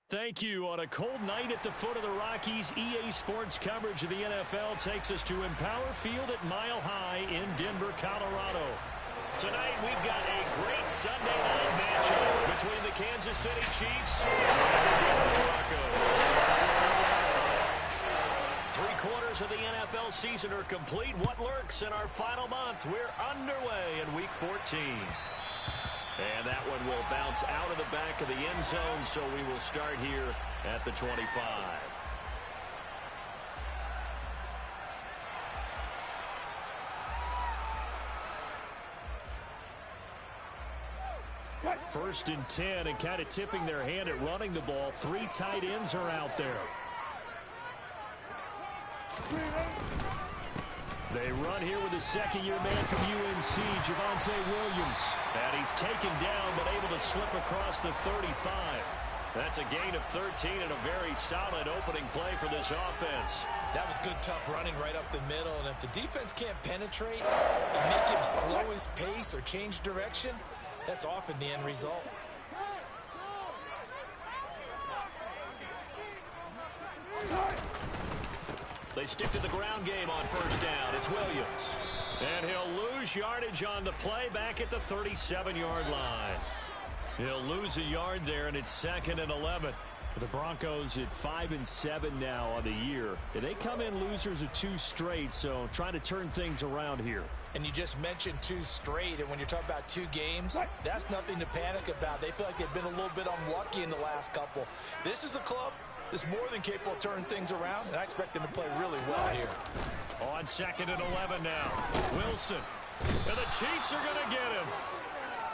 Thank you. On a cold night at the foot of the Rockies, EA Sports coverage of the NFL takes us to Empower Field at Mile High in Denver, Colorado. Tonight, we've got a great Sunday night matchup between the Kansas City Chiefs and the Denver Broncos. 3/4 of the NFL season are complete. What lurks in our final month? We're underway in Week 14. And that one will bounce out of the back of the end zone, so we will start here at the 25. First and 10, and kind of tipping their hand at running the ball. 3 tight ends are out there. They run here with a second-year man from UNC, Javonte Williams. And he's taken down, but able to slip across the 35. That's a gain of 13 and a very solid opening play for this offense. That was good, tough running right up the middle. And if the defense can't penetrate and make him slow his pace or change direction, that's often the end result. They stick to the ground game on first down. It's Williams. And he'll lose yardage on the play back at the 37-yard line. He'll lose a yard there, and it's 2nd and 11. The Broncos at 5-7 now on the year. They come in losers of 2 straight, so trying to turn things around here. And you just mentioned 2 straight, and when you're talking about 2 games, that's nothing to panic about. They feel like they've been a little bit unlucky in the last couple. This is a club that's more than capable of turning things around, and I expect them to play really well here. On 2nd and 11 now. Wilson. And the Chiefs are going to get him.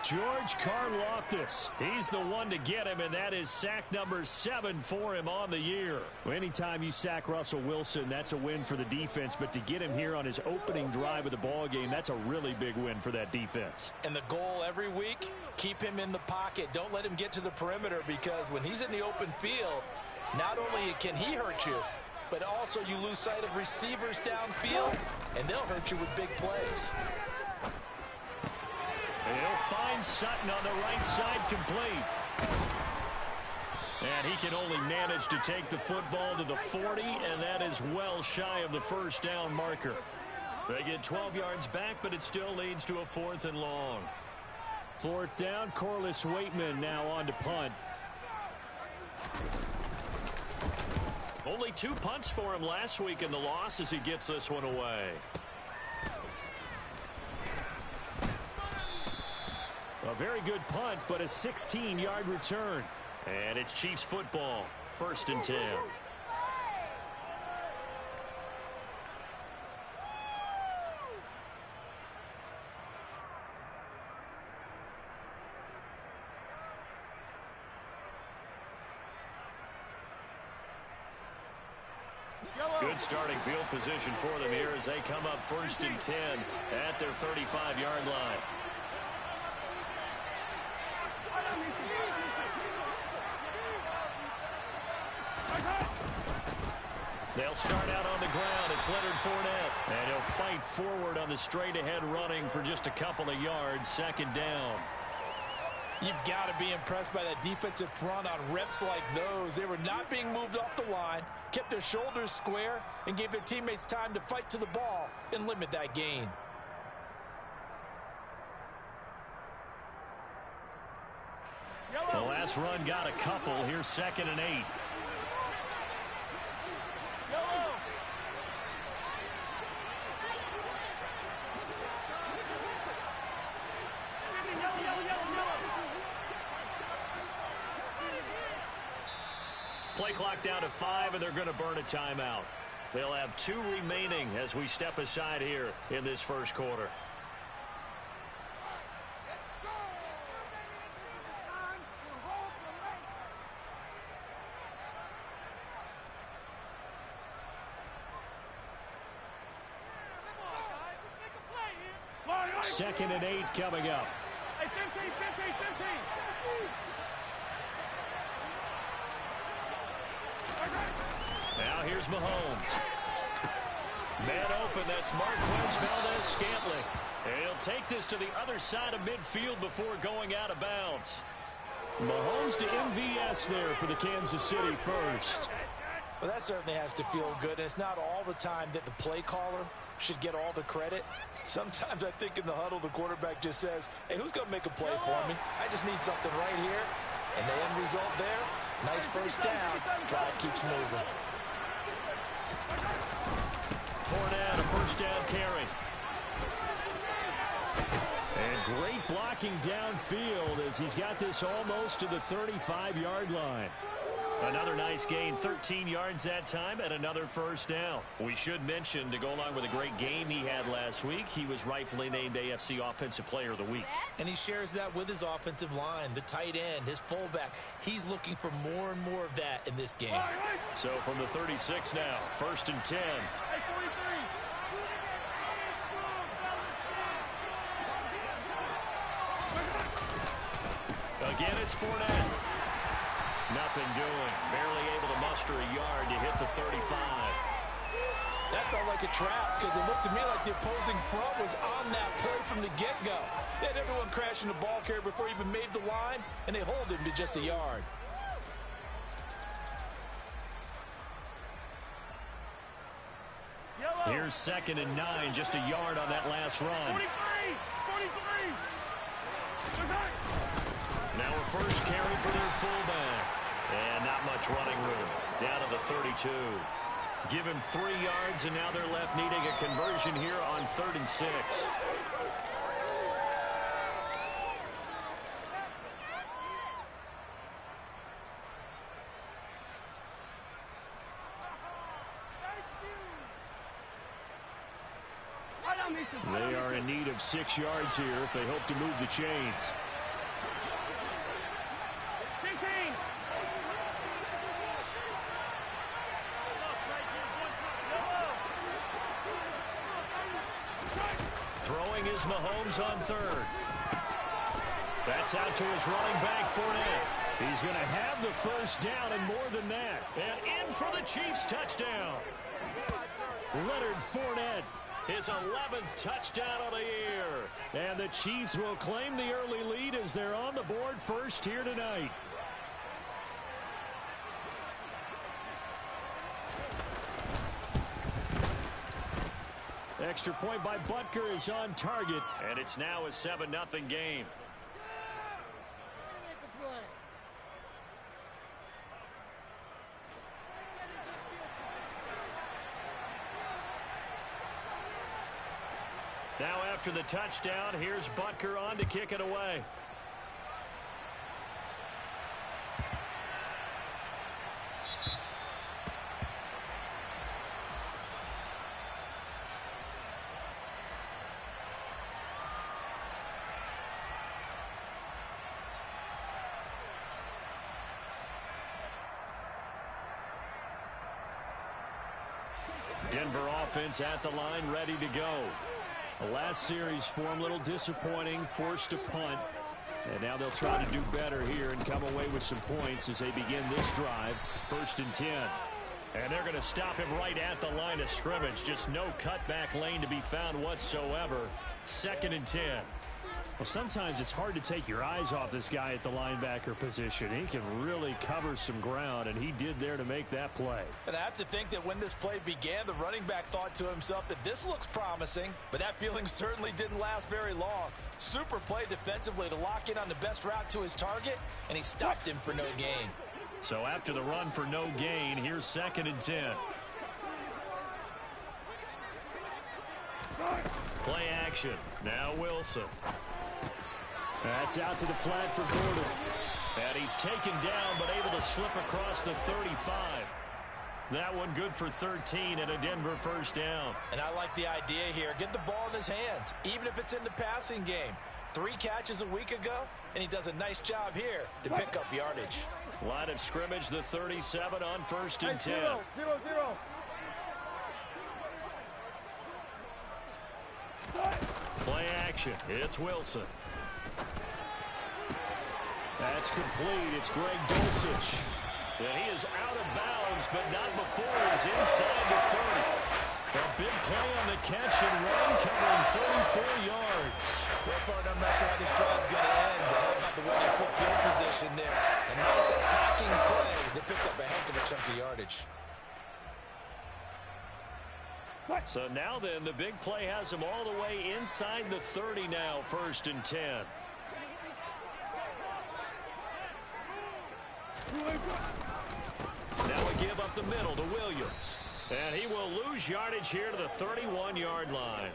George Karlaftis. He's the one to get him, and that is sack number 7 for him on the year. Anytime you sack Russell Wilson, that's a win for the defense, but to get him here on his opening drive of the ball game, that's a really big win for that defense. And the goal every week, keep him in the pocket. Don't let him get to the perimeter, because when he's in the open field, not only can he hurt you, but also you lose sight of receivers downfield, and they'll hurt you with big plays. And he'll find Sutton on the right side complete. And he can only manage to take the football to the 40, and that is well shy of the first down marker. They get 12 yards back, but it still leads to a 4th and long. 4th down, Corliss Waitman now on to punt. Only 2 punts for him last week in the loss as he gets this one away. A very good punt, but a 16-yard return. And it's Chiefs football. 1st and 10. Good starting field position for them here as they come up 1st and 10 at their 35-yard line. They'll start out on the ground. It's Leonard Fournette. And he'll fight forward on the straight-ahead running for just a couple of yards. 2nd down. You've got to be impressed by that defensive front on reps like those. They were not being moved off the line, kept their shoulders square, and gave their teammates time to fight to the ball and limit that gain. The last run got a couple. Here's 2nd and 8. Play clock down to 5, and they're going to burn a timeout. They'll have 2 remaining as we step aside here in this 1st quarter. Second and 8 coming up. Hey, 15. Now here's Mahomes. Man open, that's Marquez Valdez-Scantling. And he'll take this to the other side of midfield before going out of bounds. Mahomes to MVS there for the Kansas City first. Well, that certainly has to feel good. And it's not all the time that the play caller should get all the credit. Sometimes I think in the huddle, the quarterback just says, hey, who's going to make a play for me? I just need something right here. And the end result there, nice first down. Drive keeps moving. Fournette, a first down carry. And great blocking downfield as he's got this almost to the 35-yard line. Another nice gain, 13 yards that time, and another first down. We should mention, to go along with a great game he had last week, he was rightfully named AFC Offensive Player of the Week. And he shares that with his offensive line, the tight end, his fullback. He's looking for more and more of that in this game. So from the 36 now, 1st and 10. Again, it's Fournette. Nothing doing. Barely able to muster a yard to hit the 35. That felt like a trap because it looked to me like the opposing front was on that play from the get-go. They had everyone crashing the ball carrier before he even made the line, and they hold him to just a yard. Here's 2nd and 9, just a yard on that last run. 43! Now a first carry for their fullback. And not much running room. Down to the 32. Give him 3 yards, and now they're left needing a conversion here on 3rd and 6. They are in need of 6 yards here if they hope to move the chains. Throwing is Mahomes on 3rd. That's out to his running back, Fournette. He's going to have the first down and more than that. And in for the Chiefs touchdown. Leonard Fournette, his 11th touchdown of the year. And the Chiefs will claim the early lead as they're on the board first here tonight. Extra point by Butker is on target, and it's now a 7-0 game. Now after the touchdown, here's Butker on to kick it away. Denver offense at the line, ready to go. The last series for them, a little disappointing, forced to punt. And now they'll try to do better here and come away with some points as they begin this drive. 1st and 10. And they're going to stop him right at the line of scrimmage. Just no cutback lane to be found whatsoever. 2nd and 10. Well, sometimes it's hard to take your eyes off this guy at the linebacker position. He can really cover some ground, and he did there to make that play. And I have to think that when this play began, the running back thought to himself that this looks promising, but that feeling certainly didn't last very long. Super play defensively to lock in on the best route to his target, and he stopped him for no gain. So after the run for no gain, here's 2nd and 10. Play action. Now Wilson. That's out to the flat for Gordon. And he's taken down but able to slip across the 35. That one good for 13 and a Denver first down. And I like the idea here. Get the ball in his hands, even if it's in the passing game. 3 catches a week ago, and he does a nice job here to pick up yardage. Line of scrimmage, the 37 on 1st and 10. Zero. Play action. It's Wilson. That's complete. It's Greg Dulcich. And he is out of bounds, but not before he's inside the 30. A Big play on the catch and run, covering 34 yards. Well, partner, I'm not sure how this drive's going to end, but how about the way they flip field position there? A nice attacking play that picked up a heck of a chunk of yardage. So now then, the big play has them all the way inside the 30 now, 1st and 10. Now we give up the middle to Williams. And he will lose yardage here to the 31-yard line.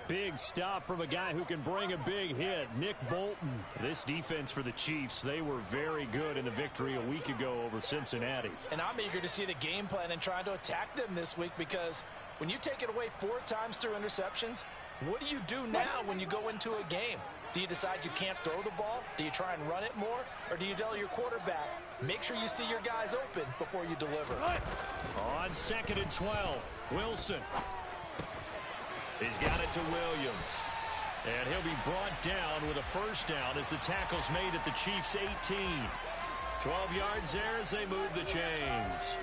Big stop from a guy who can bring a big hit, Nick Bolton. This defense for the Chiefs, they were very good in the victory a week ago over Cincinnati. And I'm eager to see the game plan and trying to attack them this week, because when you take it away 4 times through interceptions, what do you do now when you go into a game? Do you decide you can't throw the ball? Do you try and run it more? Or do you tell your quarterback, make sure you see your guys open before you deliver? On 2nd and 12, Wilson. He's got it to Williams. And he'll be brought down with a 1st down as the tackle's made at the Chiefs' 18. 12 yards there as they move the chains.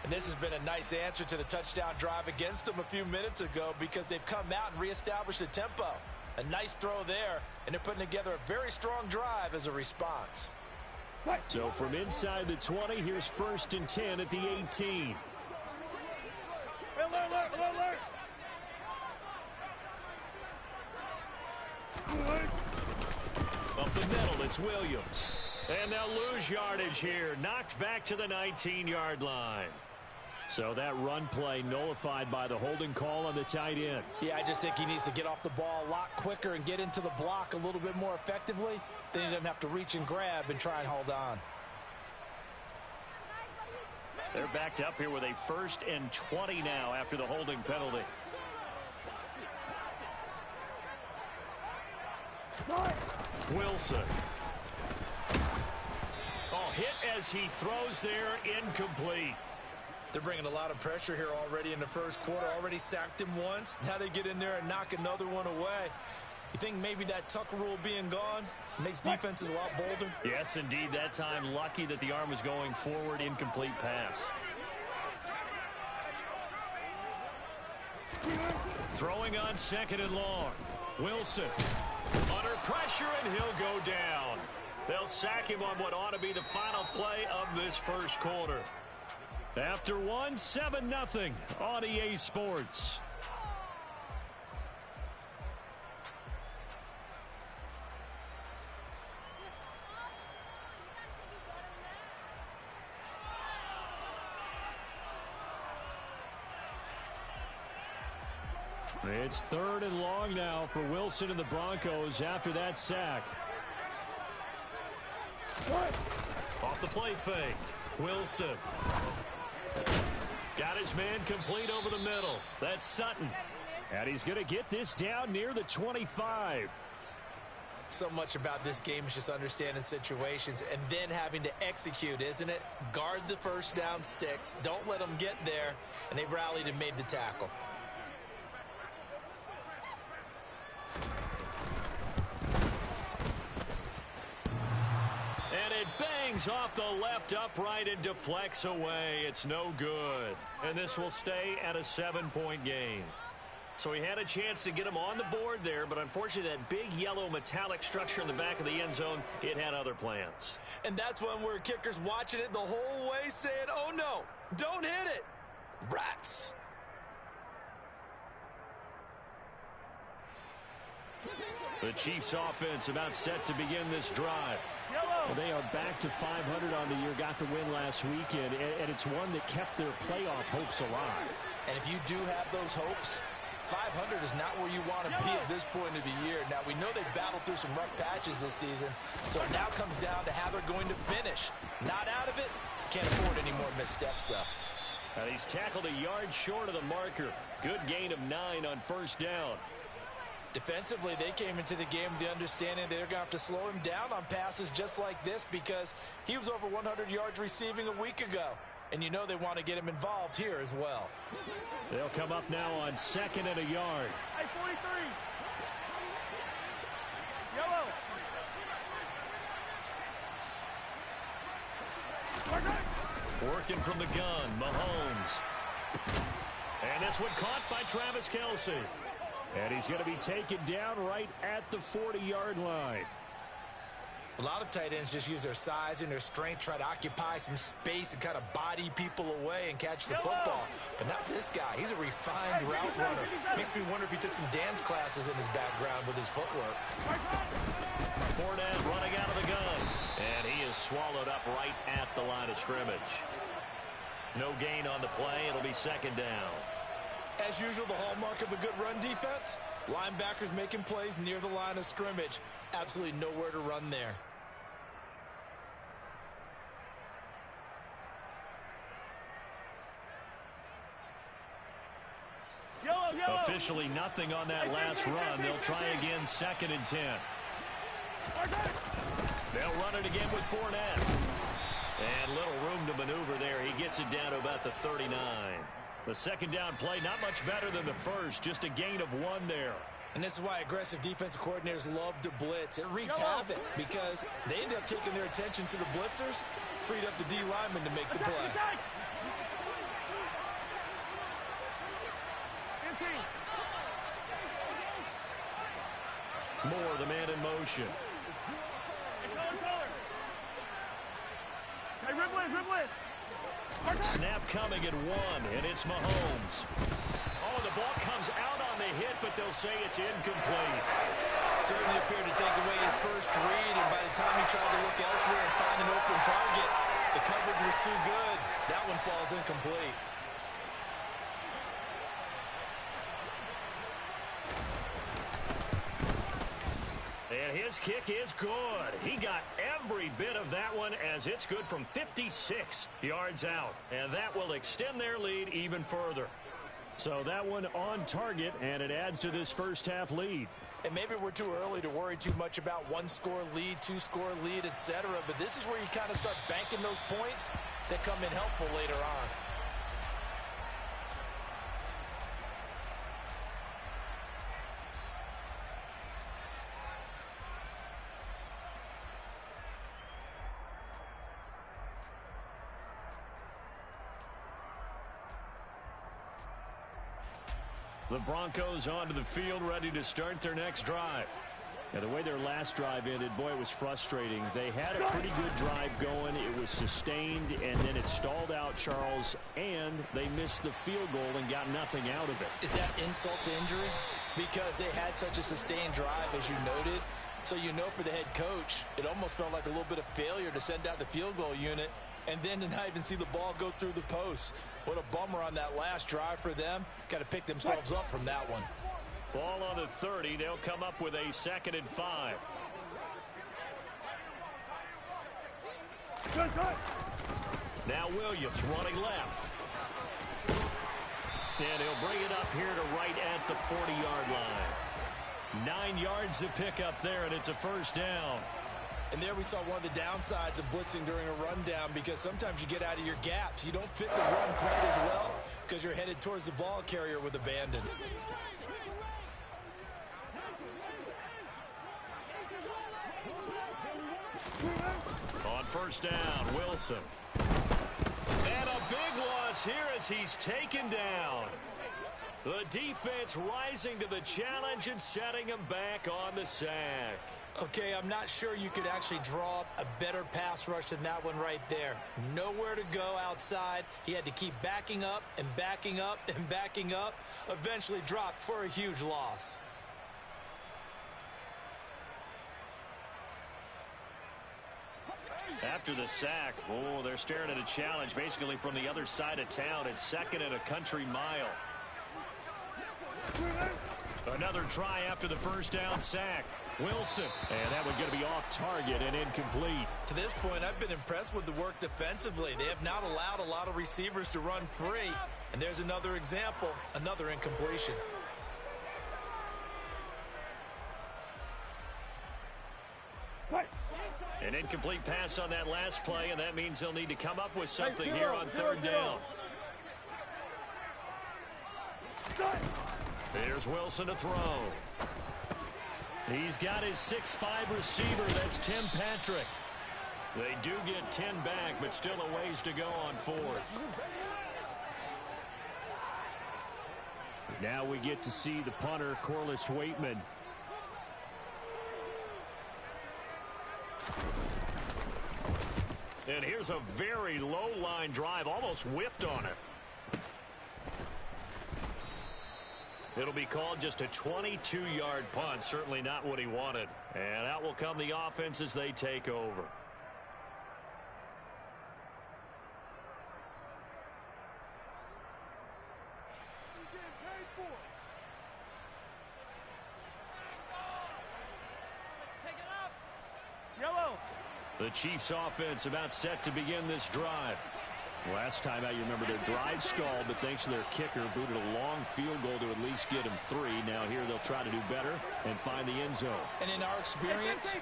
And this has been a nice answer to the touchdown drive against them a few minutes ago, because they've come out and reestablished the tempo. A nice throw there, and they're putting together a very strong drive as a response. So from inside the 20, here's 1st and 10 at the 18. Alert. Up the middle, it's Williams. And they'll lose yardage here. Knocked back to the 19-yard line. So that run play nullified by the holding call on the tight end. Yeah, I just think he needs to get off the ball a lot quicker and get into the block a little bit more effectively. Then he doesn't have to reach and grab and try and hold on. They're backed up here with a 1st and 20 now after the holding penalty. Wilson. Oh, hit as he throws there, incomplete. They're bringing a lot of pressure here already in the 1st quarter. Already sacked him once. Now they get in there and knock another one away. You think maybe that Tucker rule being gone makes defenses a lot bolder? Yes, indeed. That time, lucky that the arm was going forward. Incomplete pass. Throwing on 2nd and long. Wilson under pressure, and he'll go down. They'll sack him on what ought to be the final play of this 1st quarter. After 7-0 on EA Sports. It's 3rd and long now for Wilson and the Broncos after that sack. Off the play fake. Wilson. Got his man complete over the middle. That's Sutton. And he's going to get this down near the 25. So much about this game is just understanding situations and then having to execute, isn't it? Guard the 1st down sticks. Don't let them get there. And they rallied and made the tackle. And it bangs off the left upright and deflects away. It's no good. And this will stay at a 7-point game. So he had a chance to get him on the board there, but unfortunately that big yellow metallic structure in the back of the end zone, it had other plans. And that's when we're kickers watching it the whole way saying, oh no, don't hit it. Rats. The Chiefs offense about set to begin this drive. Well, they are back to 500 on the year, got the win last weekend, and it's one that kept their playoff hopes alive. And if you do have those hopes, 500 is not where you want to be at this point of the year. Now, we know they've battled through some rough patches this season, so it now comes down to how they're going to finish. Not out of it. Can't afford any more missteps, though. And he's tackled a yard short of the marker. Good gain of 9 on 1st down. Defensively, they came into the game with the understanding they're going to have to slow him down on passes just like this, because he was over 100 yards receiving a week ago. And you know they want to get him involved here as well. They'll come up now on 2nd and a yard. Hey, 43. Yellow. Working from the gun, Mahomes. And this one caught by Travis Kelce. And he's going to be taken down right at the 40-yard line. A lot of tight ends just use their size and their strength, try to occupy some space and kind of body people away and catch the football. But not this guy. He's a refined route runner. Makes me wonder if he took some dance classes in his background with his footwork. Fournette running out of the gun. And he is swallowed up right at the line of scrimmage. No gain on the play. It'll be second down. As usual, the hallmark of a good run defense, linebackers making plays near the line of scrimmage. Absolutely nowhere to run there. Officially nothing on that last run. They'll try again, 2nd and 10. They'll run it again with Fournette. And little room to maneuver there. He gets it down to about the 39. The second down play, not much better than the first. Just a gain of 1 there. And this is why aggressive defensive coordinators love to blitz. It wreaks havoc because they end up taking their attention to the blitzers, freed up the D lineman to make the play. Moore, the man in motion. Snap coming at 1, and it's Mahomes. Oh, the ball comes out on the hit, but they'll say it's incomplete. Certainly appeared to take away his first read, and by the time he tried to look elsewhere and find an open target, the coverage was too good. That one falls incomplete. And his kick is good. He got every bit of that one as it's good from 56 yards out. And that will extend their lead even further. So that one on target, and it adds to this first half lead. And maybe we're too early to worry too much about 1-score lead, 2-score lead, etc. But this is where you kind of start banking those points that come in helpful later on. The Broncos onto the field, ready to start their next drive. Now, the way their last drive ended, boy, it was frustrating. They had a pretty good drive going. It was sustained, and then it stalled out, Charles, and they missed the field goal and got nothing out of it. Is that insult to injury? Because they had such a sustained drive, as you noted. So you know for the head coach, it almost felt like a little bit of failure to send out the field goal unit and then to not even see the ball go through the post. What a bummer on that last drive for them. Got to pick themselves up from that one. Ball on the 30. They'll come up with a 2nd and 5. Now Williams running left. And he'll bring it up here to right at the 40-yard line. 9 yards to pick up there, and it's a first down. And there we saw one of the downsides of blitzing during a rundown, because sometimes you get out of your gaps. You don't fit the run quite as well because you're headed towards the ball carrier with abandon. On first down, Wilson. And a big loss here as he's taken down. The defense rising to the challenge and setting him back on the sack. Okay, I'm not sure you could actually draw up a better pass rush than that one right there. Nowhere to go outside. He had to keep backing up and backing up and backing up. Eventually dropped for a huge loss. After the sack, oh, they're staring at a challenge basically from the other side of town. It's 2nd and a country mile. Another try after the first down sack. Wilson, and that one going to be off target and incomplete. To this point, I've been impressed with the work defensively. They have not allowed a lot of receivers to run free. And there's another example, another incompletion. An incomplete pass on that last play, and that means they'll need to come up with something here on 3rd down. Here's Wilson to throw. He's got his 6'5" receiver. That's Tim Patrick. They do get 10 back, but still a ways to go on 4th. Now we get to see the punter, Corliss Waitman. And here's a very low line drive, almost whiffed on it. It'll be called just a 22-yard punt, certainly not what he wanted. And out will come the offense as they take over. The Chiefs offense about set to begin this drive. Last time out, you remember their drive stalled, but thanks to their kicker, booted a long field goal to at least get him 3. Now here they'll try to do better and find the end zone. And in our experience,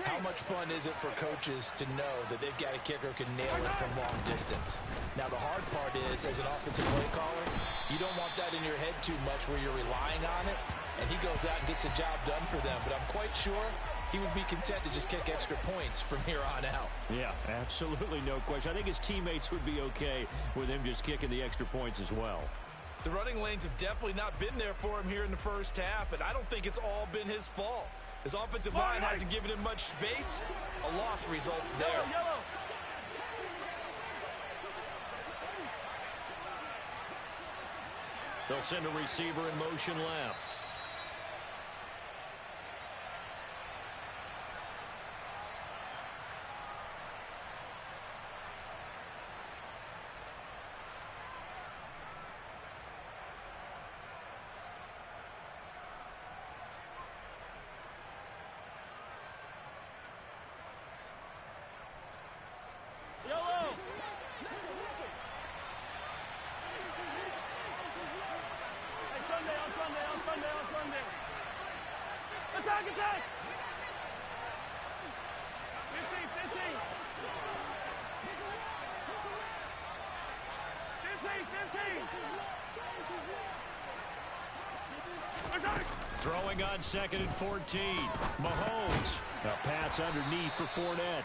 how much fun is it for coaches to know that they've got a kicker who can nail it from long distance? Now the hard part is, as an offensive play caller, you don't want that in your head too much where you're relying on it, and he goes out and gets the job done for them. But I'm quite sure he would be content to just kick extra points from here on out. Yeah, absolutely no question. I think his teammates would be okay with him just kicking the extra points as well. The running lanes have definitely not been there for him here in the first half, and I don't think it's all been his fault. His offensive line hasn't given him much space. A loss results there. They'll send a receiver in motion left. Attack! 15! Throwing on 2nd and 14. Mahomes. A pass underneath for Fournette.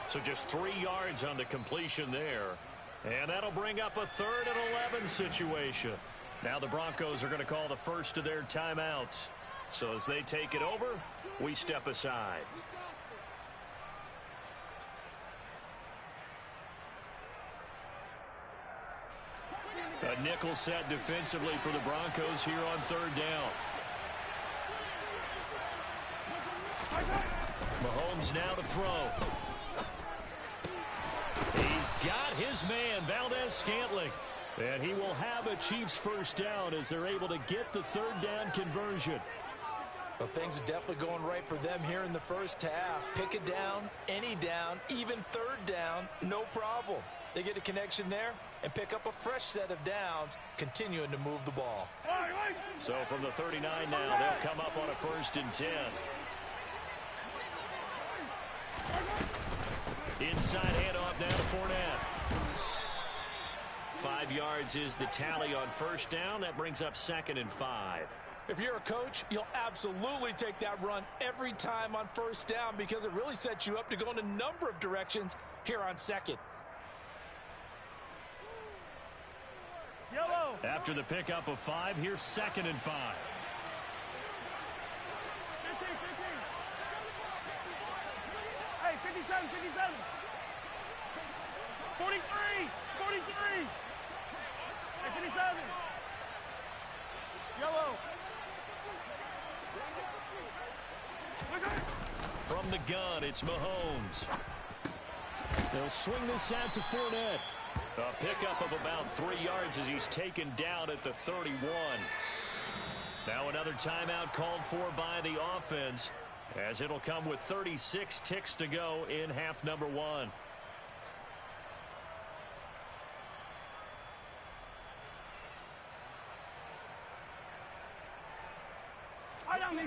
So just 3 yards on the completion there. And that'll bring up a 3rd and 11 situation. Now the Broncos are going to call the first of their timeouts. So as they take it over, we step aside. A nickel set defensively for the Broncos here on 3rd down. Mahomes now to throw. He's got his man, Valdez-Scantling. And he will have a Chiefs first down as they're able to get the 3rd down conversion. Well, things are definitely going right for them here in the first half. Pick a down, any down, even 3rd down, no problem. They get a connection there and pick up a fresh set of downs, continuing to move the ball. So from the 39 now, they'll come up on a 1st and 10. Inside handoff down to Fournette. 5 yards is the tally on 1st down. That brings up 2nd and 5. If you're a coach, you'll absolutely take that run every time on 1st down because it really sets you up to go in a number of directions here on 2nd. Yellow. After the pickup of 5, here's 2nd and 5. 15. Hey, 57. 43. Hey, 57. Yellow. From the gun, it's Mahomes. They'll swing this out to Fournette. A pickup of about 3 yards as he's taken down at the 31. Now another timeout called for by the offense, as it'll come with 36 ticks to go in half number 1.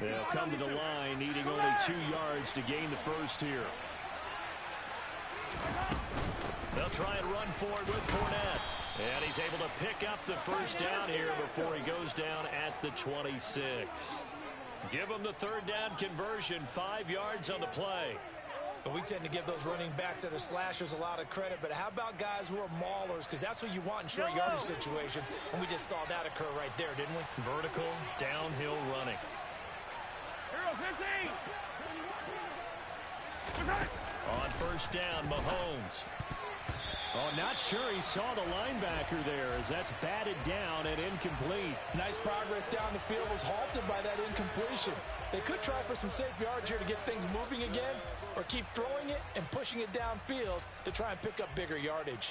They'll come to the line, needing only 2 yards to gain the first here. They'll try and run forward with Fournette. And he's able to pick up the first down here before he goes down at the 26. Give him the 3rd down conversion, 5 yards on the play. And we tend to give those running backs that are slashers a lot of credit, but how about guys who are maulers? Because that's who you want in short yardage situations, and we just saw that occur right there, didn't we? Vertical, downhill running. Hero 15. On first down, Mahomes. Oh, not sure he saw the linebacker there as that's batted down and incomplete. Nice progress down the field, was halted by that incompletion. They could try for some safe yards here to get things moving again, or keep throwing it and pushing it downfield to try and pick up bigger yardage.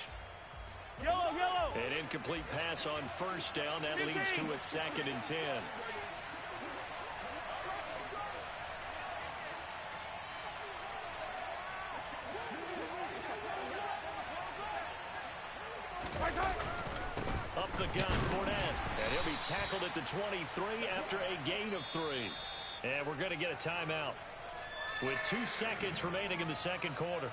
Yellow, yellow. An incomplete pass on first down. That leads to a 2nd and 10. Up the gun, Fournette. And he'll be tackled at the 23 after a gain of 3. And we're going to get a timeout with 2 seconds remaining in the second quarter.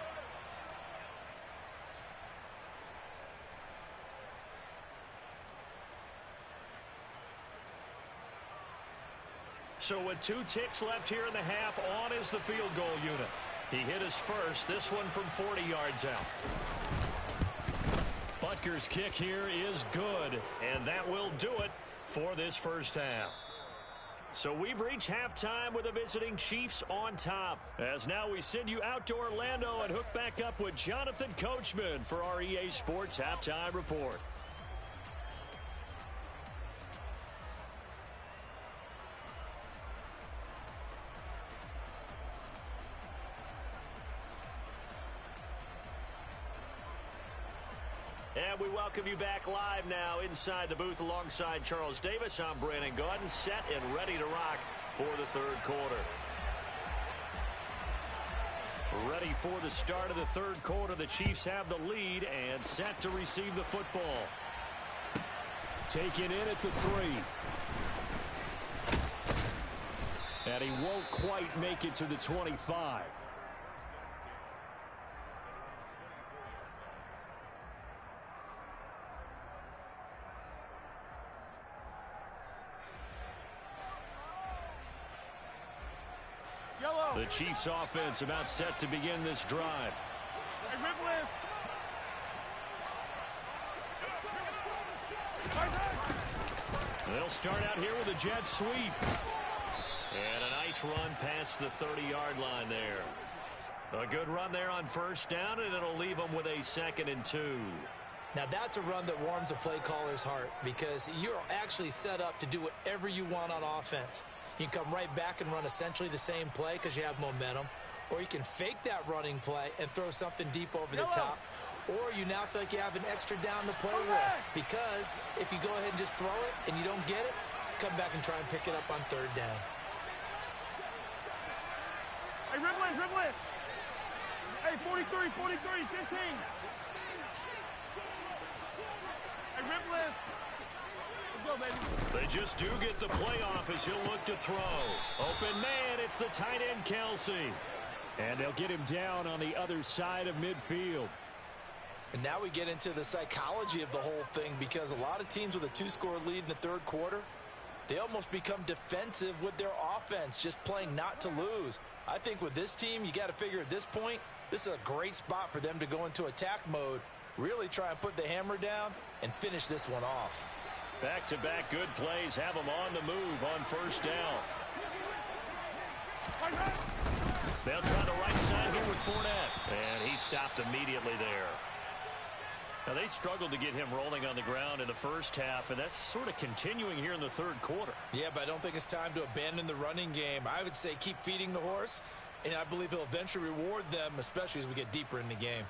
So with 2 ticks left here in the half, on is the field goal unit. He hit his first, this one from 40 yards out. Butker's kick here is good, and that will do it for this first half. So we've reached halftime with the visiting Chiefs on top. As now we send you out to Orlando and hook back up with Jonathan Coachman for our EA Sports Halftime Report. And we welcome you back live now inside the booth alongside Charles Davis. I'm Brandon Gaudin, set and ready to rock for the third quarter. Ready for the start of the third quarter. The Chiefs have the lead and set to receive the football. Taken in at the 3. And he won't quite make it to the 25. The Chiefs offense about set to begin this drive. They'll start out here with a jet sweep. And a nice run past the 30-yard line there. A good run there on first down, and it'll leave them with a 2nd and 2. Now that's a run that warms a play caller's heart because you're actually set up to do whatever you want on offense. You can come right back and run essentially the same play because you have momentum. Or you can fake that running play and throw something deep over the top. Or you now feel like you have an extra down to play with. Because if you go ahead and just throw it and you don't get it, come back and try and pick it up on third down. Hey, dribble it. Hey, 43, 15. Hey, dribble it. Let's go, baby. They just do get the playoff as he'll look to throw. Open man, it's the tight end, Kelsey. And they'll get him down on the other side of midfield. And now we get into the psychology of the whole thing because a lot of teams with a 2-score lead in the third quarter, they almost become defensive with their offense, just playing not to lose. I think with this team, you got to figure at this point, this is a great spot for them to go into attack mode, really try and put the hammer down and finish this one off. Back-to-back good plays have them on the move on first down. They'll try the right side here with Fournette. And he stopped immediately there. Now, they struggled to get him rolling on the ground in the first half, and that's sort of continuing here in the third quarter. Yeah, but I don't think it's time to abandon the running game. I would say keep feeding the horse, and I believe he'll eventually reward them, especially as we get deeper in the game.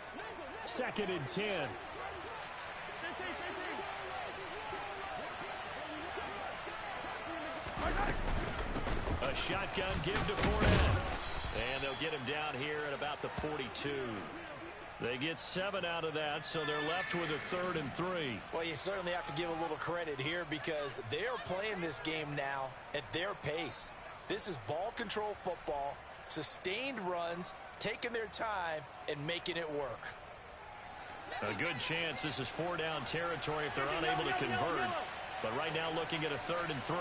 2nd and 10. A shotgun give to Fournette. And they'll get him down here at about the 42. They get 7 out of that, so they're left with a 3rd and 3. Well, you certainly have to give a little credit here because they're playing this game now at their pace. This is ball control football, sustained runs, taking their time, and making it work. A good chance this is 4-down territory if they're unable to convert. But right now looking at a 3rd and 3.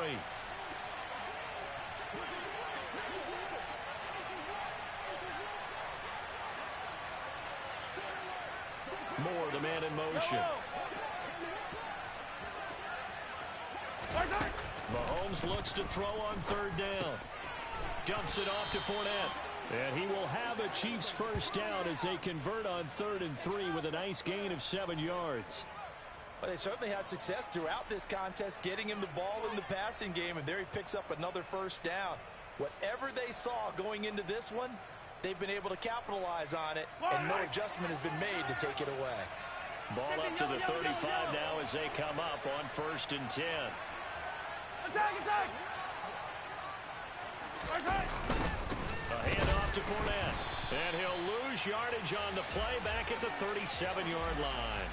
Moore, the man in motion. Mahomes looks to throw on third down. Dumps it off to Fournette. And he will have a Chiefs first down as they convert on 3rd and 3 with a nice gain of 7 yards. Well, they certainly had success throughout this contest, getting him the ball in the passing game, and there he picks up another first down. Whatever they saw going into this one, they've been able to capitalize on it, and no adjustment has been made to take it away. Ball up to the 35 now as they come up on 1st and 10. Attack! A handoff to Fournette. And he'll lose yardage on the play back at the 37-yard line.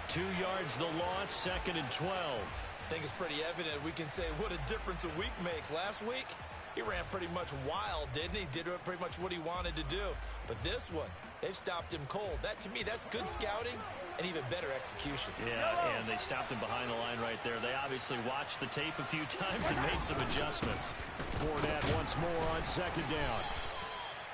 2 yards the loss, 2nd and 12. I think it's pretty evident. We can say what a difference a week makes. Last week, he ran pretty much wild, didn't he? Did pretty much what he wanted to do. But this one, they've stopped him cold. That, to me, that's good scouting and even better execution. Yeah, and they stopped him behind the line right there. They obviously watched the tape a few times and made some adjustments. Fournette once more on 2nd down.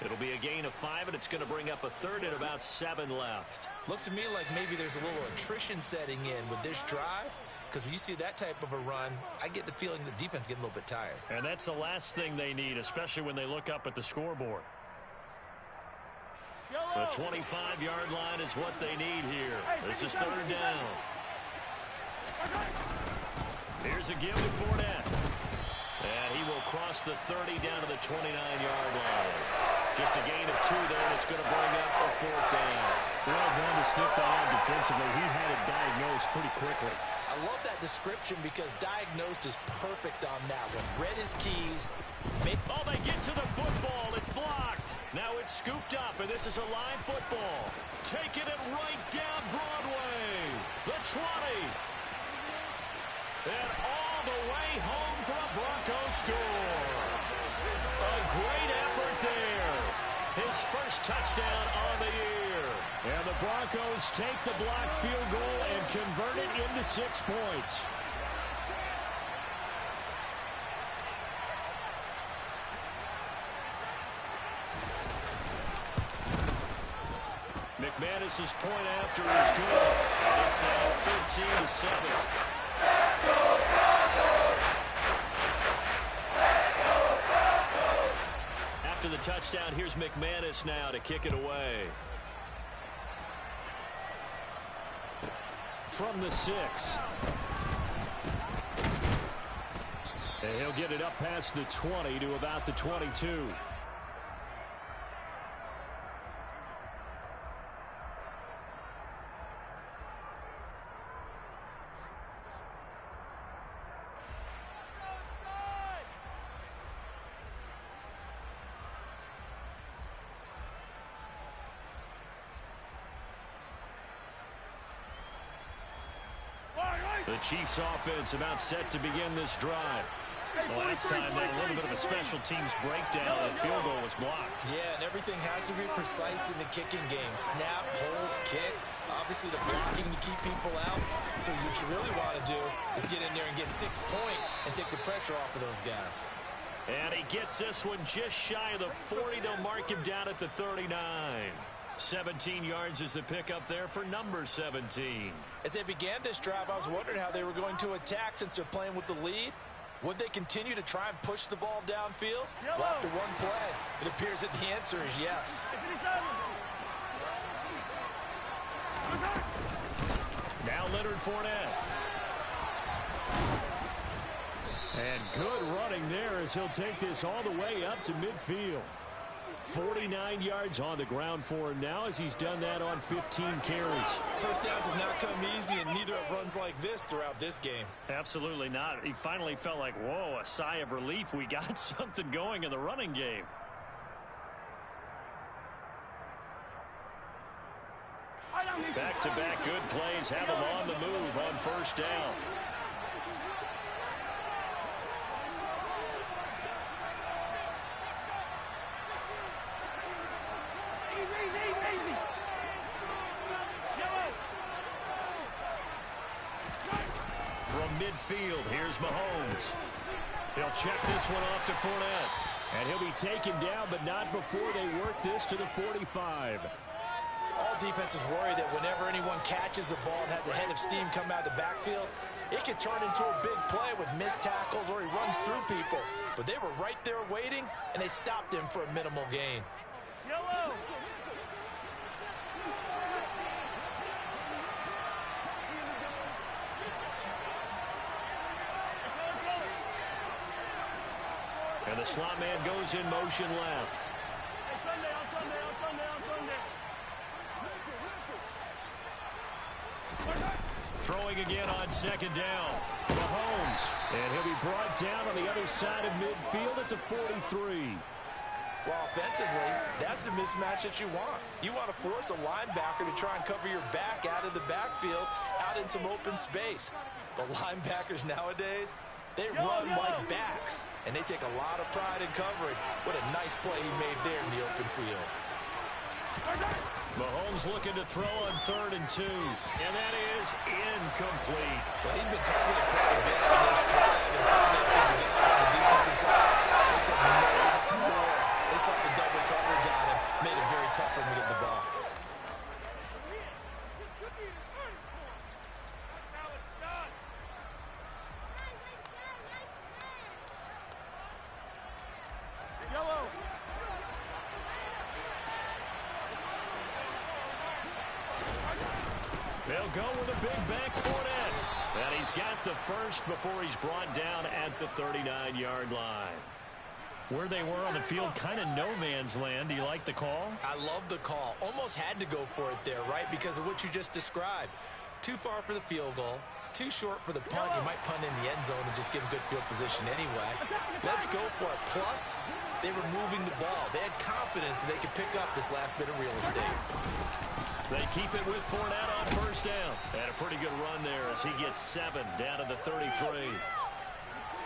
It'll be a gain of 5, and it's going to bring up a 3rd and about 7 left. Looks to me like maybe there's a little attrition setting in with this drive, because when you see that type of a run, I get the feeling the defense getting a little bit tired. And that's the last thing they need, especially when they look up at the scoreboard. The 25-yard line is what they need here. This is 3rd down. Here's a give to Fournette. And he will cross the 30 down to the 29-yard line. Just a gain of 2 there, and it's going to bring up a 4th down. Well done to sniff that out defensively. He had it diagnosed pretty quickly. I love that description because diagnosed is perfect on that one. Read his keys. Oh, they get to the football. It's blocked. Now it's scooped up, and this is a live football. Taking it right down Broadway. The 20. And all the way home for a Broncos score. A great effort there. His first touchdown on the year. And the Broncos take the blocked field goal and convert it into 6 points. McManus's point after is good. And it's now 13-7. After the touchdown, here's McManus now to kick it away. From the 6. And he'll get it up past the 20 to about the 22. The Chiefs offense about set to begin this drive. The last time they had a little bit of a special teams breakdown. The field goal was blocked. Yeah, and everything has to be precise in the kicking game. Snap, hold, kick. Obviously the blocking to keep people out. So what you really want to do is get in there and get 6 points and take the pressure off of those guys. And he gets this one just shy of the 40. They'll mark him down at the 39. 17 yards is the pickup there for number 17. As they began this drive, I was wondering how they were going to attack since they're playing with the lead. Would they continue to try and push the ball downfield? Well, after one play, it appears that the answer is yes. Now Leonard Fournette. And good running there as he'll take this all the way up to midfield. 49 yards on the ground for him now as he's done that on 15 carries. First downs have not come easy, and neither have runs like this throughout this game. Absolutely not. He finally felt like, whoa, a sigh of relief. We got something going in the running game. Back-to-back good plays have him on the move on first down. From midfield, here's Mahomes. He'll check this one off to Fournette. And he'll be taken down, but not before they work this to the 45. All defenses worry that whenever anyone catches the ball and has a head of steam come out of the backfield, it can turn into a big play with missed tackles or he runs through people. But they were right there waiting, and they stopped him for a minimal gain. Yellow. And the slot man goes in motion left. Hey, Sunday, on Sunday, on Sunday, on Sunday. Throwing again on second down. Mahomes. And he'll be brought down on the other side of midfield at the 43. Well, offensively, that's the mismatch that you want. You want to force a linebacker to try and cover your back out of the backfield, out in some open space. The linebackers nowadays, they run like backs, and they take a lot of pride in covering. What a nice play he made there in the open field. Mahomes looking to throw on 3rd and 2. And that is incomplete. Well, he's been targeted quite a bit on this drive and found that the guys on the defensive side. They said no more. They slapped the double coverage on him, made it very tough for him to get the ball. They'll go with a big back foot in. And he's got the first before he's brought down at the 39-yard line. Where they were on the field, kind of no man's land. Do you like the call? I love the call. Almost had to go for it there, right? Because of what you just described. Too far for the field goal. Too short for the punt. You might punt in the end zone and just give him good field position anyway. Let's go for it. Plus, they were moving the ball. They had confidence that they could pick up this last bit of real estate. They keep it with Fournette on first down. And a pretty good run there as he gets 7 down to the 33.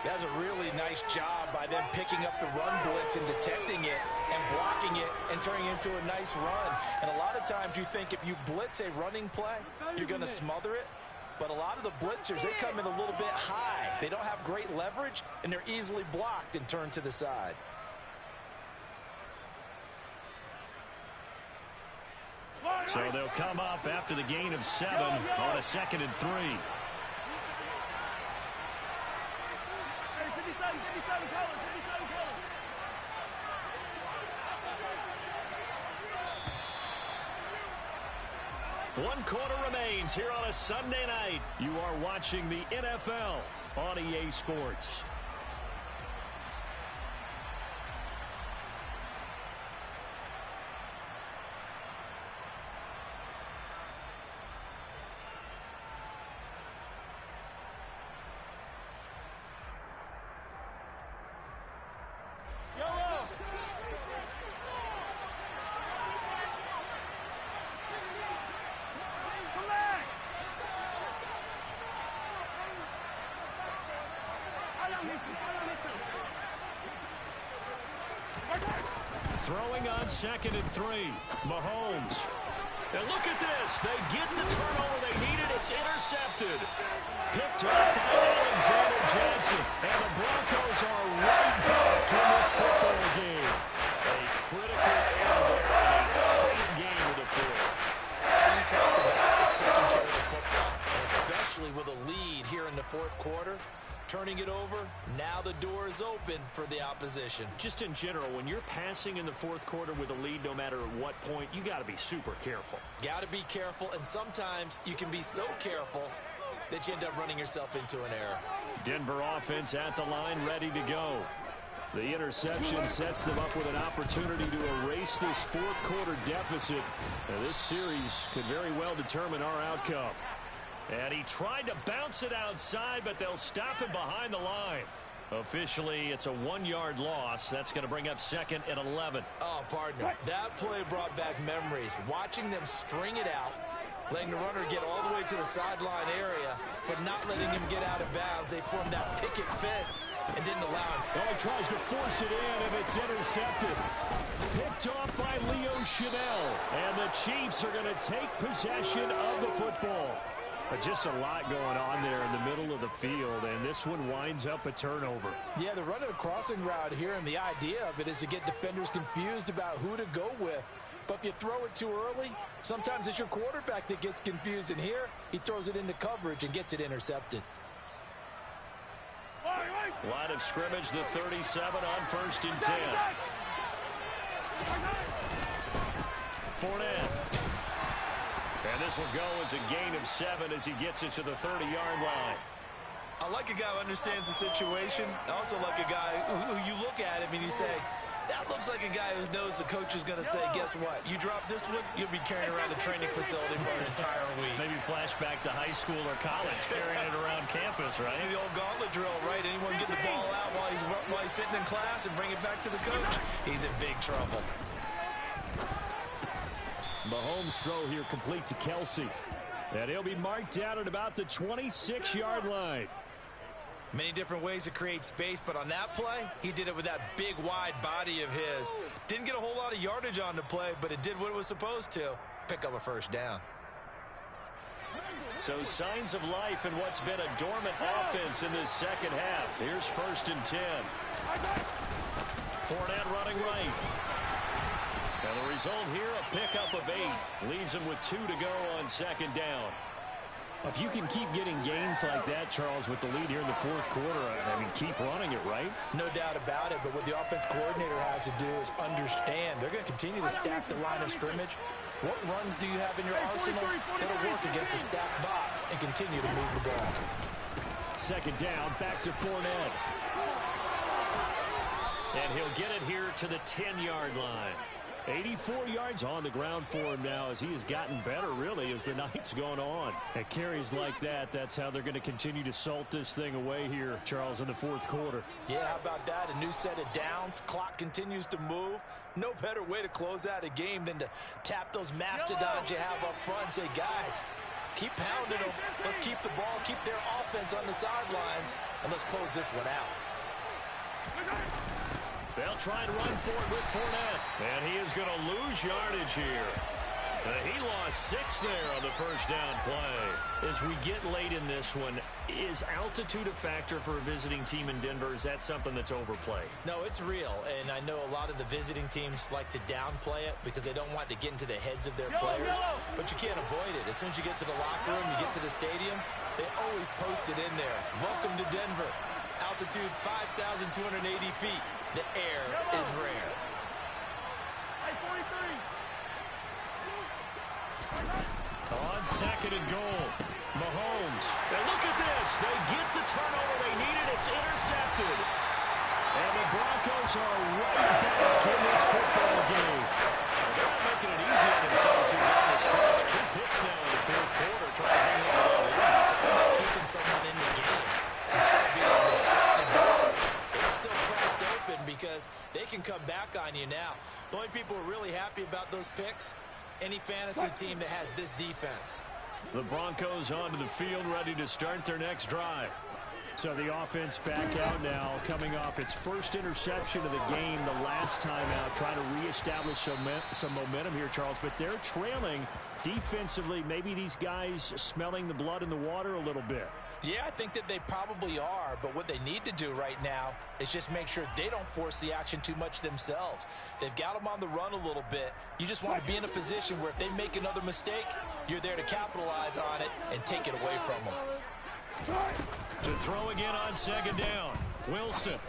That was a really nice job by them picking up the run blitz and detecting it and blocking it and turning it into a nice run. And a lot of times you think if you blitz a running play, you're going to smother it. But a lot of the blitzers, they come in a little bit high. They don't have great leverage, and they're easily blocked and turned to the side. So they'll come up after the gain of 7 on a 2nd and 3. One quarter remains here on a Sunday night. You are watching the NFL on EA Sports. Throwing on 2nd and 3. Mahomes. And look at this. They get the turnover they needed. It's intercepted. Picked up by Alexander Johnson. And the Broncos are right back in this football game. A critical error there in a tight game with the fourth. All you talk about is taking care of the football, and especially with a lead here in the fourth quarter. Turning it over, now the door is open for the opposition. Just in general, when you're passing in the fourth quarter with a lead, no matter at what point, you got to be super careful. Got to be careful, and sometimes you can be so careful that you end up running yourself into an error. Denver offense at the line, ready to go. The interception sets them up with an opportunity to erase this fourth quarter deficit. Now, this series could very well determine our outcome. And he tried to bounce it outside, but they'll stop him behind the line. Officially, it's a 1-yard loss. That's going to bring up 2nd and 11. Oh, partner, that play brought back memories. Watching them string it out, letting the runner get all the way to the sideline area, but not letting him get out of bounds. They formed that picket fence and didn't allow him. Oh, he tries to force it in, and it's intercepted. Picked off by Leo Chanel. And the Chiefs are going to take possession of the football. But just a lot going on there in the middle of the field, and this one winds up a turnover. Yeah, they're running a crossing route here, and the idea of it is to get defenders confused about who to go with. But if you throw it too early, sometimes it's your quarterback that gets confused. And here, he throws it into coverage and gets it intercepted. Line of scrimmage, the 37 on 1st and 10. Fournette. And this will go as a gain of 7 as he gets it to the 30-yard line. I like a guy who understands the situation. I also like a guy who you look at him and you say, that looks like a guy who knows the coach is going to say, guess what? You drop this one, you'll be carrying around the training facility for an entire week. Maybe flashback to high school or college, carrying it around campus, right? The old gauntlet drill, right? Anyone get the ball out while he's sitting in class and bring it back to the coach? He's in big trouble. Mahomes' throw here complete to Kelsey. And he'll be marked down at about the 26-yard line. Many different ways to create space, but on that play, he did it with that big, wide body of his. Didn't get a whole lot of yardage on the play, but it did what it was supposed to. Pick up a first down. So signs of life in what's been a dormant offense in this second half. Here's 1st and 10. Fournette running right. And the result here, a pickup of 8. Leaves him with 2 to go on 2nd down. If you can keep getting gains like that, Charles, with the lead here in the 4th quarter, I mean, keep running it, right? No doubt about it, but what the offense coordinator has to do is understand. They're going to continue to stack the line of scrimmage. What runs do you have in your arsenal that'll work against a stacked box and continue to move the ball? 2nd down, back to Fournette. And he'll get it here to the 10-yard line. 84 yards on the ground for him now as he has gotten better, really, as the night's going on. At carries like that, that's how they're going to continue to salt this thing away here, Charles, in the 4th quarter. Yeah, how about that? A new set of downs. Clock continues to move. No better way to close out a game than to tap those mastodons you have up front and say, guys, keep pounding them. Let's keep the ball, keep their offense on the sidelines, and let's close this one out. They'll try and run for it with Fournette. And he is going to lose yardage here. He lost 6 there on the 1st down play. As we get late in this one, is altitude a factor for a visiting team in Denver? Is that something that's overplayed? No, it's real. And I know a lot of the visiting teams like to downplay it because they don't want to get into the heads of their players. But you can't avoid it. As soon as you get to the locker room, you get to the stadium, they always post it in there. Welcome to Denver. Altitude 5,280 feet. The air is rare. On 2nd and goal, Mahomes. And look at this. They get the turnover they needed. It's intercepted. And the Broncos are right back in this football game. They're not making it easy on themselves here down the stretch. 2 picks now in the 4th quarter. Trying to hang on to that lead. Talk about keeping someone in the game instead of being able to shut the door. It's still cracked open because they can come back on you now. The only people who are really happy about those picks, any fantasy team that has this defense. The Broncos onto the field, ready to start their next drive. So the offense back out now, coming off its first interception of the game the last time out, trying to reestablish some momentum here, Charles. But they're trailing defensively. Maybe these guys smelling the blood in the water a little bit. Yeah, I think that they probably are, but what they need to do right now is just make sure they don't force the action too much themselves. They've got them on the run a little bit. You just want to be in a position where if they make another mistake, you're there to capitalize on it and take it away from them. To throw again on 2nd down, Wilson.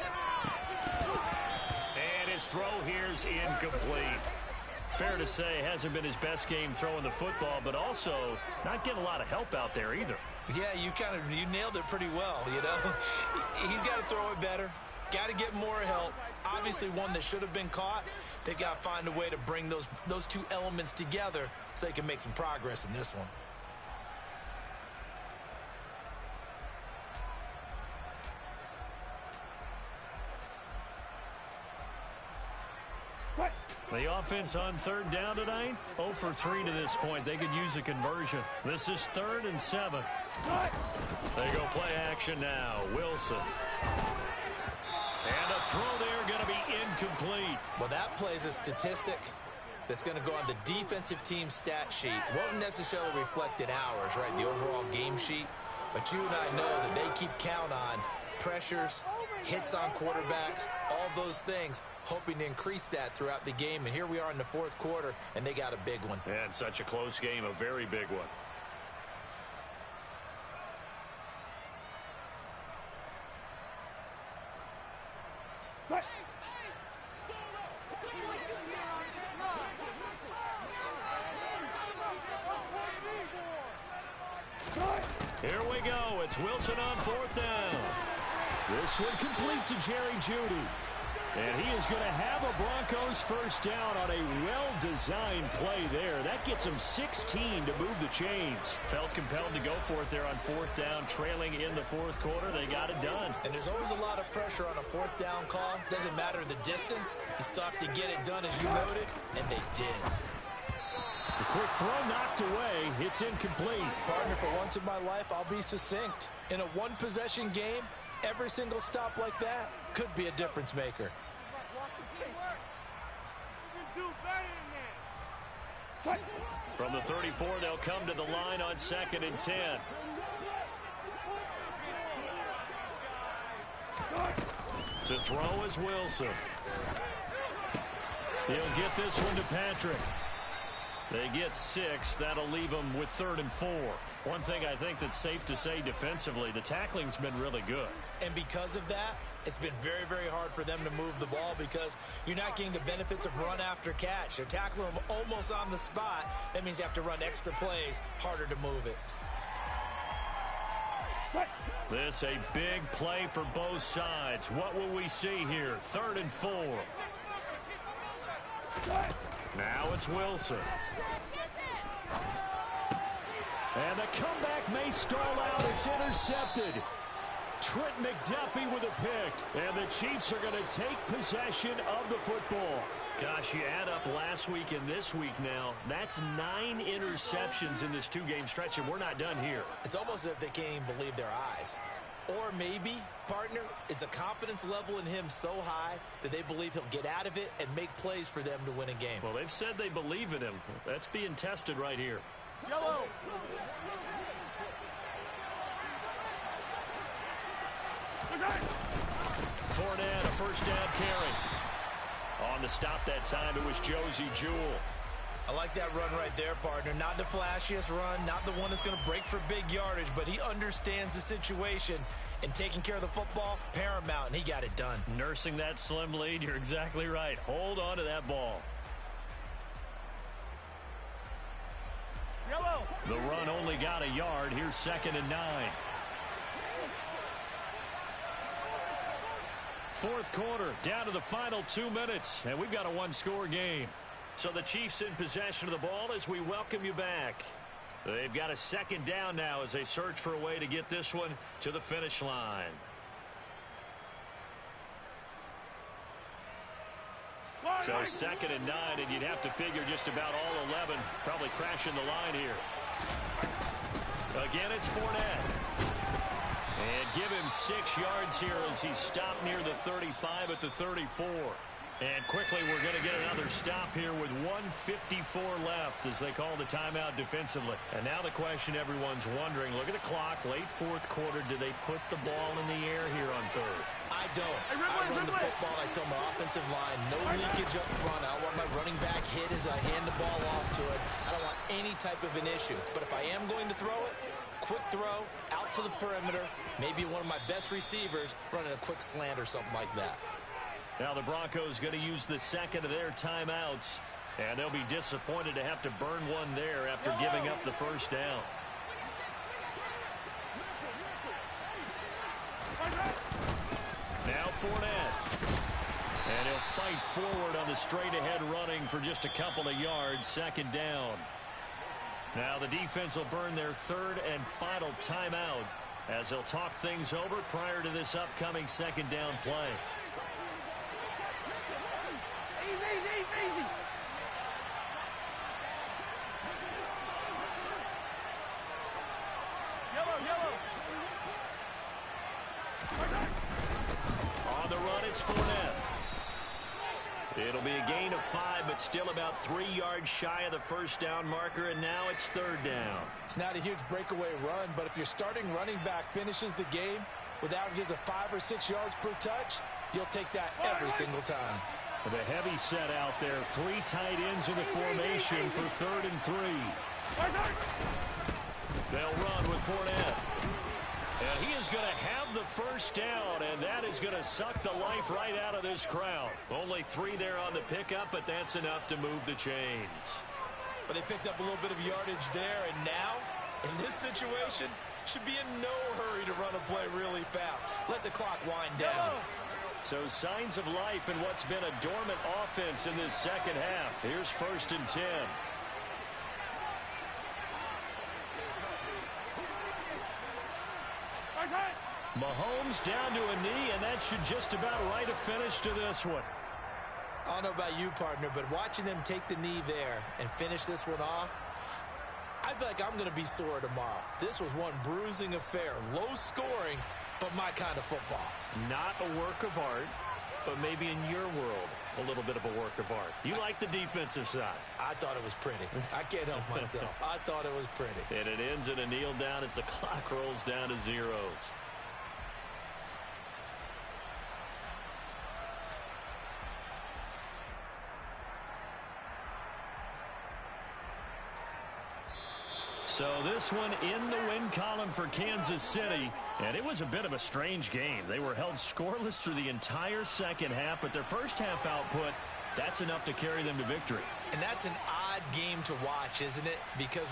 And his throw here is incomplete. Fair to say, hasn't been his best game throwing the football, but also not getting a lot of help out there either. Yeah, you nailed it pretty well, you know. He's got to throw it better. Got to get more help. Obviously, one that should have been caught. They got to find a way to bring those 2 elements together so they can make some progress in this one. The offense on 3rd down tonight, 0 for 3 to this point. They could use a conversion. This is 3rd and 7. They go play action now. Wilson. And a throw there going to be incomplete. Well, that plays a statistic that's going to go on the defensive team stat sheet. Won't necessarily reflect in ours, right, the overall game sheet. But you and I know that they keep count on pressures hits on quarterbacks, all those things, hoping to increase that throughout the game. And here we are in the fourth quarter, and they got a big one. And such a close game, a very big one. Here we go. It's Wilson on fourth down. This one complete to Jerry Jeudy. And he is going to have a Broncos first down on a well-designed play there. That gets him 16 to move the chains. Felt compelled to go for it there on fourth down, trailing in the fourth quarter. They got it done. And there's always a lot of pressure on a fourth down call. Doesn't matter the distance. You still have to get it done, as you noted, and they did. The quick throw knocked away. It's incomplete. Partner, for once in my life, I'll be succinct. In a one-possession game, every single stop like that could be a difference maker. From the 34, they'll come to the line on 2nd and 10. To throw is Wilson. He'll get this one to Patrick. They get 6. That'll leave them with 3rd and 4. One thing I think that's safe to say defensively, the tackling's been really good. And because of that, it's been very, very hard for them to move the ball because you're not getting the benefits of run after catch. They're tackling them almost on the spot. That means you have to run extra plays, harder to move it. This a big play for both sides. What will we see here? 3rd and 4. Now it's Wilson. And the comeback may stall out. It's intercepted. Trent McDuffie with a pick. And the Chiefs are going to take possession of the football. Gosh, you add up last week and this week now. That's 9 interceptions in this 2-game stretch, and we're not done here. It's almost as if they can't even believe their eyes. Or maybe, partner, is the confidence level in him so high that they believe he'll get out of it and make plays for them to win a game. Well, they've said they believe in him. That's being tested right here. Yellow. Fournette, a first down carry. On the stop that time, it was Josie Jewell. I like that run right there, partner. Not the flashiest run, not the one that's going to break for big yardage, but he understands the situation, and taking care of the football, paramount, and he got it done. Nursing that slim lead, you're exactly right. Hold on to that ball. Yellow. The run only got a yard. Here's 2nd and 9. Fourth quarter, down to the final 2 minutes, and we've got a one-score game. So the Chiefs in possession of the ball as we welcome you back. They've got a 2nd down now as they search for a way to get this one to the finish line. So 2nd and 9, and you'd have to figure just about all 11 probably crashing the line here. Again, it's Fournette. And give him 6 yards here as he stopped near the 35 at the 34. And quickly, we're going to get another stop here with 1:54 left as they call the timeout defensively. And now the question everyone's wondering, look at the clock, late fourth quarter, do they put the ball in the air here on 3rd? I don't. I run the football. I tell my offensive line, no leakage up front. I want my running back hit as I hand the ball off to it. I don't want any type of an issue. But if I am going to throw it, quick throw, out to the perimeter, maybe one of my best receivers running a quick slant or something like that. Now the Broncos going to use the 2nd of their timeouts, and they'll be disappointed to have to burn one there after giving up the first down. Now Fournette. And he'll fight forward on the straight-ahead running for just a couple of yards, 2nd down. Now the defense will burn their 3rd and final timeout as they'll talk things over prior to this upcoming 2nd down play. Easy. Yellow. On the run, it's Fournette. It'll be a gain of 5, but still about 3 yards shy of the first down marker, and now it's 3rd down. It's not a huge breakaway run, but if your starting running back finishes the game, with averages of 5 or 6 yards per touch, you'll take that every single time. With a heavy set out there, 3 tight ends in the formation for 3rd and 3. They'll run with Fournette. And he is going to have the first down, and that is going to suck the life right out of this crowd. Only 3 there on the pickup, but that's enough to move the chains. But they picked up a little bit of yardage there, and now, in this situation, should be in no hurry to run a play really fast. Let the clock wind down. So signs of life in what's been a dormant offense in this second half. Here's 1st and 10. Mahomes down to a knee, and that should just about write a finish to this one. I don't know about you, partner, but watching them take the knee there and finish this one off, I feel like I'm going to be sore tomorrow. This was one bruising affair. Low scoring, but my kind of football. Not a work of art, but maybe in your world, a little bit of a work of art. You like the defensive side. I thought it was pretty. I can't help myself. I thought it was pretty. And it ends in a kneel down as the clock rolls down to zeros. So this one in the win column for Kansas City, and it was a bit of a strange game. They were held scoreless through the entire second half, but their first half output, that's enough to carry them to victory. And that's an odd game to watch, isn't it? Because